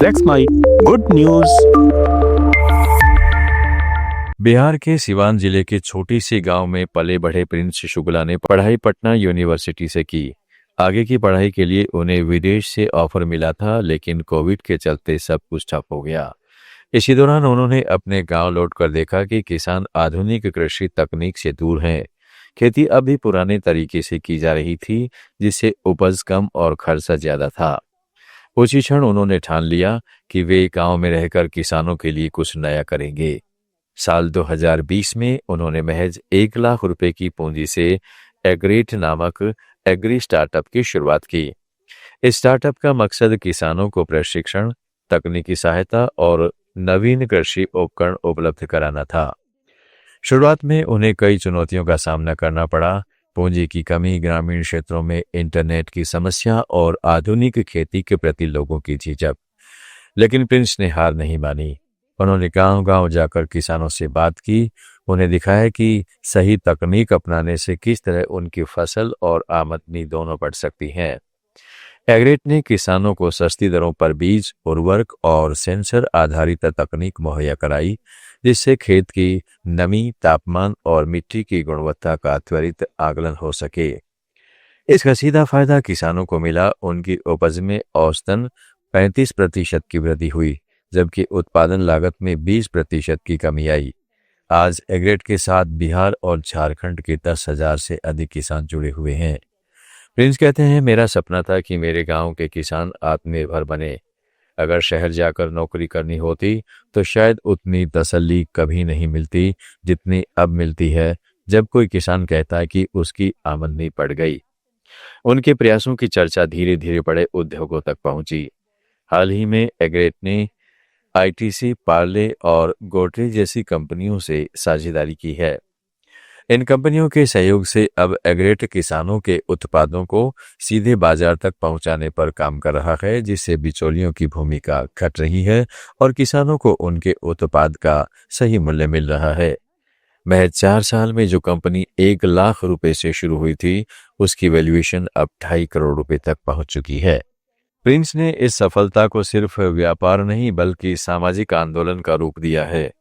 That's my good news. Bihar के सिवान जिले के छोटी सी गांव में पले बढ़े प्रिंस शुक्ला ने पढ़ाई पटना यूनिवर्सिटी से की। आगे की पढ़ाई के लिए उन्हें विदेश से ऑफर मिला था, लेकिन कोविड के चलते सब कुछ ठप हो गया। इसी दौरान उन्होंने अपने गांव लौटकर देखा कि किसान आधुनिक कृषि तकनीक से दूर हैं। खेती अब भी पुराने तरीके से की जा रही थी, जिससे उपज कम और खर्चा ज्यादा था। उसी क्षण उन्होंने ठान लिया कि वे गांव में रहकर किसानों के लिए कुछ नया करेंगे। साल 2020 में उन्होंने महज 1 लाख रुपए की पूंजी से एग्रेट नामक एग्री स्टार्टअप की शुरुआत की। इस स्टार्टअप का मकसद किसानों को प्रशिक्षण, तकनीकी सहायता और नवीन कृषि उपकरण उपलब्ध कराना था। शुरुआत में उन्हें कई चुनौतियों का सामना करना पड़ा। पूंजी की कमी, ग्रामीण क्षेत्रों में इंटरनेट की समस्या और आधुनिक खेती के प्रति लोगों की झिझक। लेकिन प्रिंस ने हार नहीं मानी। उन्होंने गांव-गांव जाकर किसानों से बात की, उन्हें दिखाया कि सही तकनीक अपनाने से किस तरह उनकी फसल और आमदनी दोनों बढ़ सकती हैं। एग्रेट ने किसानों को सस्ती दरों पर बीज, उर्वरक और सेंसर आधारित तकनीक मुहैया कराई, जिससे खेत की नमी, तापमान और मिट्टी की गुणवत्ता का त्वरित आकलन हो सके। इसका सीधा फायदा किसानों को मिला। उनकी उपज में औसतन 35% की वृद्धि हुई, जबकि उत्पादन लागत में 20% की कमी आई। आज एग्रेट के साथ बिहार और झारखंड के 10,000 से अधिक किसान जुड़े हुए हैं। प्रिंस कहते हैं, मेरा सपना था कि मेरे गांव के किसान आत्मनिर्भर बने। अगर शहर जाकर नौकरी करनी होती तो शायद उतनी तसल्ली कभी नहीं मिलती जितनी अब मिलती है जब कोई किसान कहता है कि उसकी आमदनी बढ़ गई। उनके प्रयासों की चर्चा धीरे धीरे बड़े उद्योगों तक पहुंची। हाल ही में एग्रेट ने आईटीसी, पार्ले और गोदरेज जैसी कंपनियों से साझेदारी की है। इन कंपनियों के सहयोग से अब एग्रेट किसानों के उत्पादों को सीधे बाजार तक पहुंचाने पर काम कर रहा है, जिससे बिचौलियों की भूमिका घट रही है और किसानों को उनके उत्पाद का सही मूल्य मिल रहा है। महज 4 साल में जो कंपनी 1 लाख रुपए से शुरू हुई थी, उसकी वैल्यूएशन अब 2.5 करोड़ रुपए तक पहुंच चुकी है। प्रिंस ने इस सफलता को सिर्फ व्यापार नहीं बल्कि सामाजिक आंदोलन का रूप दिया है।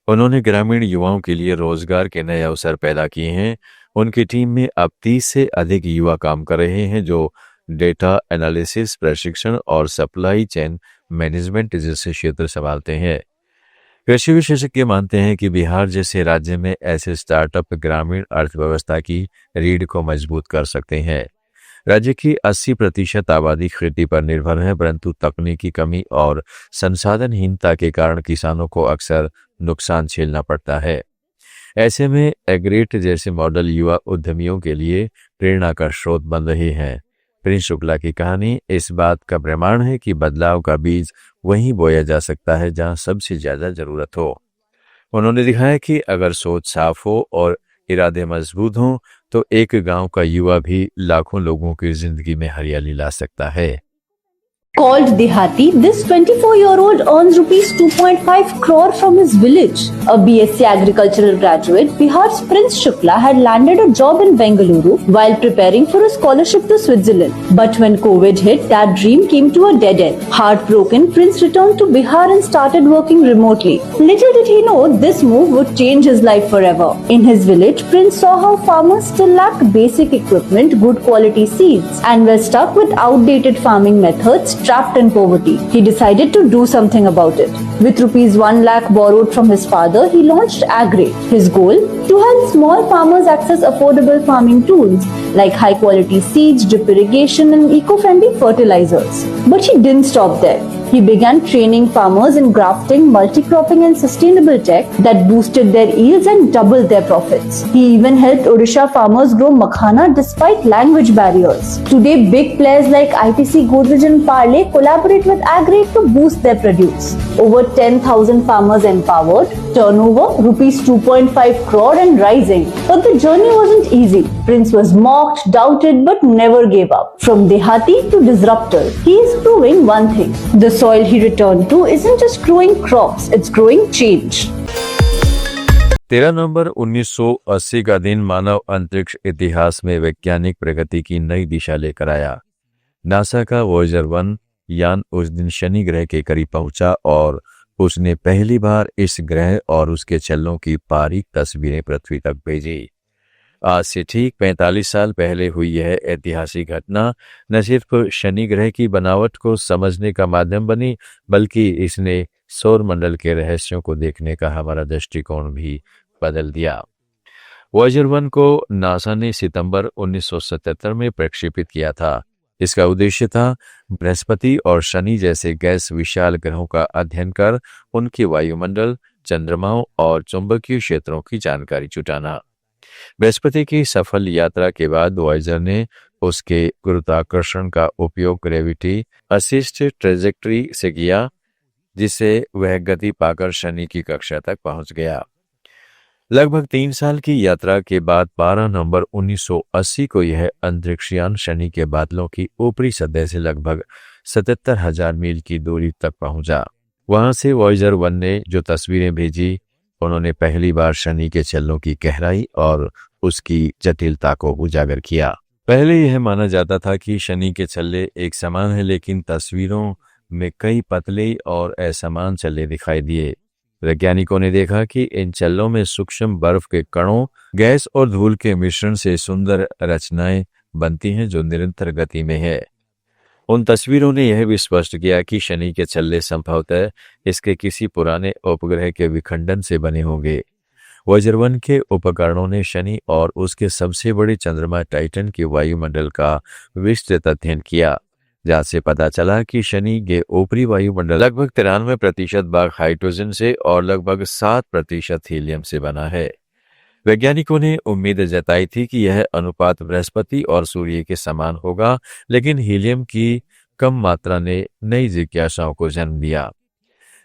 उन्होंने ग्रामीण युवाओं के लिए रोजगार के नए अवसर पैदा किए हैं। उनकी टीम में अब 30 से अधिक युवा काम कर रहे हैं, जो डेटा एनालिसिस, प्रशिक्षण और सप्लाई चेन मैनेजमेंट जैसे क्षेत्र संभालते हैं। कृषि विशेषज्ञ मानते हैं कि बिहार जैसे राज्य में ऐसे स्टार्टअप ग्रामीण अर्थव्यवस्था की रीढ़ को मजबूत कर सकते हैं। राज्य की 80% आबादी खेती पर निर्भर है, परंतु तकनीकी कमी और संसाधनहीनता के कारण किसानों को अक्सर नुकसान झेलना पड़ता है। ऐसे में एग्रेट जैसे मॉडल युवा उद्यमियों के लिए प्रेरणा का स्रोत बन रहे हैं। प्रिंस शुक्ला की कहानी इस बात का प्रमाण है कि बदलाव का बीज वहीं बोया जा सकता है जहां सबसे ज्यादा जरूरत हो। उन्होंने दिखाया कि अगर सोच साफ हो और इरादे मजबूत हों तो एक गांव का युवा भी लाखों लोगों की जिंदगी में हरियाली ला सकता है। Called Dehati, this 24-year-old earns rupees 2.5 crore from his village. A BSc agricultural graduate, Bihar's Prince Shukla had landed a job in Bengaluru while preparing for a scholarship to Switzerland. But when COVID hit, that dream came to a dead end. Heartbroken, Prince returned to Bihar and started working remotely. Little did he know this move would change his life forever. In his village, Prince saw how farmers still lacked basic equipment, good quality seeds, and were stuck with outdated farming methods, trapped in poverty. He decided to do something about it. With rupees 1 lakh borrowed from his father, he launched Agrate. His goal? To help small farmers access affordable farming tools like high quality seeds, drip irrigation and eco-friendly fertilizers. But he didn't stop there. He began training farmers in grafting, multi-cropping and sustainable tech that boosted their yields and doubled their profits. He even helped Odisha farmers grow makhana despite language barriers. Today, big players like ITC, Godrej and Parle collaborate with Agrate to boost their produce. Over 10,000 farmers empowered, turnover rupees 2.5 crore and rising. But the journey wasn't easy. Prince was mocked, doubted but never gave up. From Dehati to disruptor, he is proving one thing. The soil he returned to isn't just growing crops, it's growing change. 13 नवंबर 1980 का दिन मानव अंतरिक्ष इतिहास में वैज्ञानिक प्रगति की नई दिशा लेकर आया। नासा का वॉयेजर 1 यान उस दिन शनि ग्रह के करीब पहुंचा और उसने पहली बार इस ग्रह और उसके छल्लों की बारीक तस्वीरें पृथ्वी तक भेजी। आज से ठीक 45 साल पहले हुई यह ऐतिहासिक घटना न सिर्फ शनि ग्रह की बनावट को समझने का माध्यम बनी, बल्कि इसने सौर मंडल के रहस्यों को देखने का हमारा दृष्टिकोण भी बदल दिया। वॉयेजर 1 को नासा ने सितंबर 1977 में प्रक्षेपित किया था। इसका उद्देश्य था बृहस्पति और शनि जैसे गैस विशाल ग्रहों का अध्ययन कर उनके वायुमंडल, चंद्रमाओं और चुंबकीय क्षेत्रों की जानकारी जुटाना। बृहस्पति की सफल यात्रा के बाद वॉयेजर ने उसके गुरुत्वाकर्षण का उपयोग ग्रेविटी असिस्ट ट्रेजेक्टरी से किया, जिससे वह गति पाकर शनि की कक्षा तक पहुंच गया। लगभग 3 साल की यात्रा के बाद 12 नवंबर 1980 को यह अंतरिक्षयान शनि के बादलों की ऊपरी सतह से लगभग 77,000 मील की दूरी तक पहुंचा। वहां से वॉयेजर 1 ने जो तस्वीरें भेजी, उन्होंने पहली बार शनि के छल्लों की गहराई और उसकी जटिलता को उजागर किया। पहले यह माना जाता था कि शनि के छल्ले एक समान हैं, लेकिन तस्वीरों में कई पतले और असमान छल्ले दिखाई दिए। वैज्ञानिकों ने देखा कि इन छल्लों में सूक्ष्म बर्फ के कणों, गैस और धूल के मिश्रण से सुंदर रचनाएं बनती हैं जो निरंतर गति में है। उन तस्वीरों ने यह भी स्पष्ट किया कि शनि के छल्ले संभवतः इसके किसी पुराने उपग्रह के विखंडन से बने होंगे। वॉयेजर 1 के उपकरणों ने शनि और उसके सबसे बड़े चंद्रमा टाइटन के वायुमंडल का विस्तृत अध्ययन किया, जहां से पता चला कि शनि के ऊपरी वायुमंडल लगभग 93% भाग हाइड्रोजन से और लगभग 7% हीलियम से बना है। वैज्ञानिकों ने उम्मीद जताई थी कि यह अनुपात बृहस्पति और सूर्य के समान होगा, लेकिन हीलियम की कम मात्रा ने नई जिज्ञासाओं को जन्म दिया।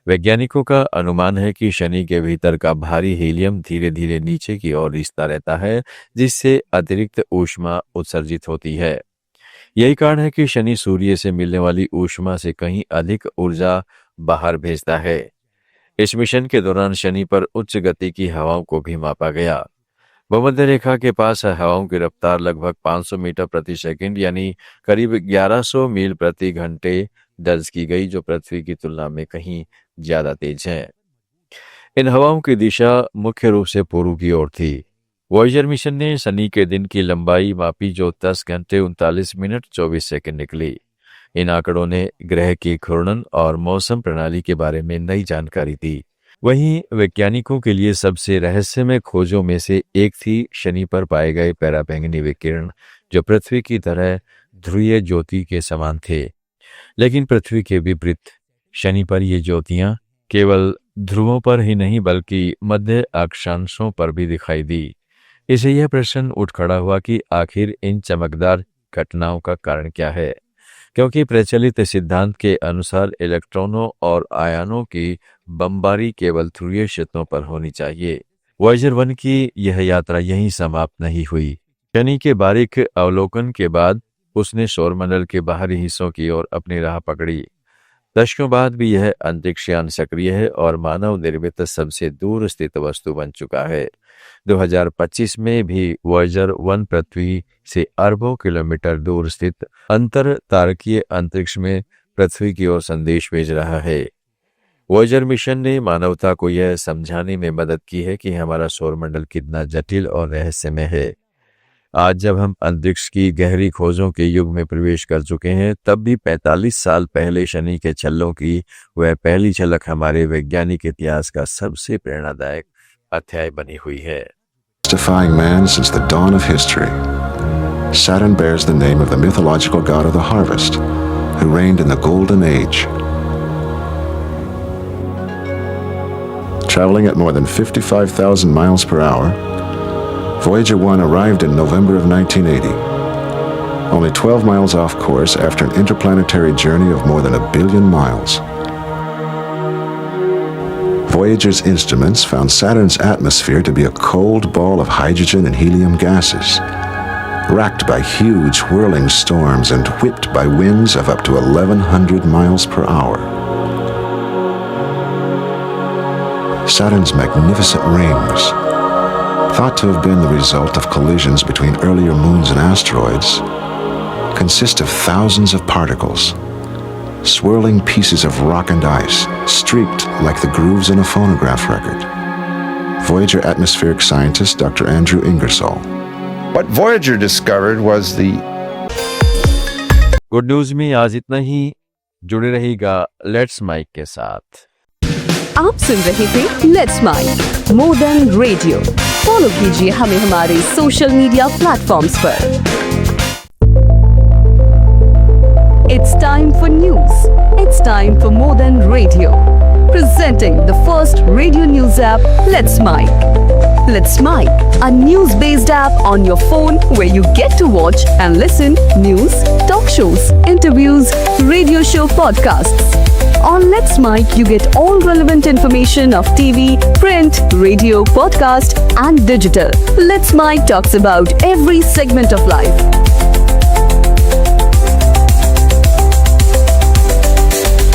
वैज्ञानिकों का अनुमान है कि शनि के भीतर का भारी हीलियम धीरे धीरे नीचे की ओर रिसता रहता है, जिससे अतिरिक्त ऊष्मा उत्सर्जित होती है। यही कारण है कि शनि सूर्य से मिलने वाली ऊष्मा से कहीं अधिक ऊर्जा बाहर भेजता है। इस मिशन के दौरान शनि पर उच्च गति की हवाओं को भी मापा गया। भूमध्य रेखा के पास हवाओं की रफ्तार लगभग 500 मीटर प्रति सेकंड यानी करीब 1100 मील प्रति घंटे दर्ज की गई, जो पृथ्वी की तुलना में कहीं ज्यादा तेज है। इन हवाओं की दिशा मुख्य रूप से पूर्व की ओर थी। वॉयेजर मिशन ने शनि के दिन की लंबाई मापी, जो 10 घंटे 39 मिनट 24 सेकंड निकली। इन आंकड़ों ने ग्रह की घूर्णन और मौसम प्रणाली के बारे में नई जानकारी दी। वहीं वैज्ञानिकों के लिए सबसे रहस्यमय खोजों में से एक थी शनि पर पाए गए पराबैंगनी विकिरण, जो पृथ्वी की तरह ध्रुवीय ज्योति के समान थे। लेकिन पृथ्वी के विपरीत शनि पर ये ज्योतियां केवल ध्रुवों पर ही नहीं बल्कि मध्य अक्षांशों पर भी दिखाई दी। इसे यह प्रश्न उठ खड़ा हुआ कि आखिर इन चमकदार घटनाओं का कारण क्या है, क्योंकि प्रचलित सिद्धांत के अनुसार इलेक्ट्रॉनों और आयनों की बमबारी केवल ध्रुवीय क्षेत्रों पर होनी चाहिए। वॉयेजर 1 की यह यात्रा यहीं समाप्त नहीं हुई। शनि के बारीक अवलोकन के बाद उसने सौरमंडल के बाहरी हिस्सों की ओर अपनी राह पकड़ी। दशकों बाद भी यह अंतरिक्षयान सक्रिय है और मानव निर्मित सबसे दूर स्थित वस्तु बन चुका है। 2025 में भी वॉयेजर 1 पृथ्वी से अरबों किलोमीटर दूर स्थित अंतर तारकीय अंतरिक्ष में पृथ्वी की ओर संदेश भेज रहा है। वॉयेजर मिशन ने मानवता को यह समझाने में मदद की है कि हमारा सौरमंडल कितना जटिल और रहस्यमय है। आज जब हम अंतरिक्ष की गहरी खोजों के युग में प्रवेश कर चुके हैं, तब भी 45 साल पहले शनि के छल्लों की वह पहली झलक हमारे वैज्ञानिक इतिहास का सबसे प्रेरणादायक अध्याय बनी हुई है। Defying man since the dawn of history. Saturn bears the name of the mythological god of the harvest, who reigned in the Golden Age. Traveling at more than 55,000 miles per hour, Voyager 1 arrived in November of 1980, only 12 miles off course after an interplanetary journey of more than 1 billion miles. Voyager's instruments found Saturn's atmosphere to be a cold ball of hydrogen and helium gases, racked by huge whirling storms and whipped by winds of up to 1,100 miles per hour. Saturn's magnificent rings, thought to have been the result of collisions between earlier moons and asteroids, consist of thousands of particles, swirling pieces of rock and ice, streaked like the grooves in a phonograph record. Voyager atmospheric scientist Dr. Andrew Ingersoll. What Voyager discovered was the good news में आज इतना ही। जुड़े रहिएगा let's mic के साथ। आप सुन रहे थे let's mic more than radio. Follow कीजिए हमें हमारे सोशल मीडिया प्लेटफॉर्म्स पर। It's time for news. It's time for more than radio. Presenting the first radio news app, Let's Mic. Let's Mic, a news-based app on your phone where you get to watch and listen news, talk shows, interviews, radio show podcasts. On Let's Mic, you get all relevant information of TV, print, radio, podcast, and digital. Let's Mic talks about every segment of life.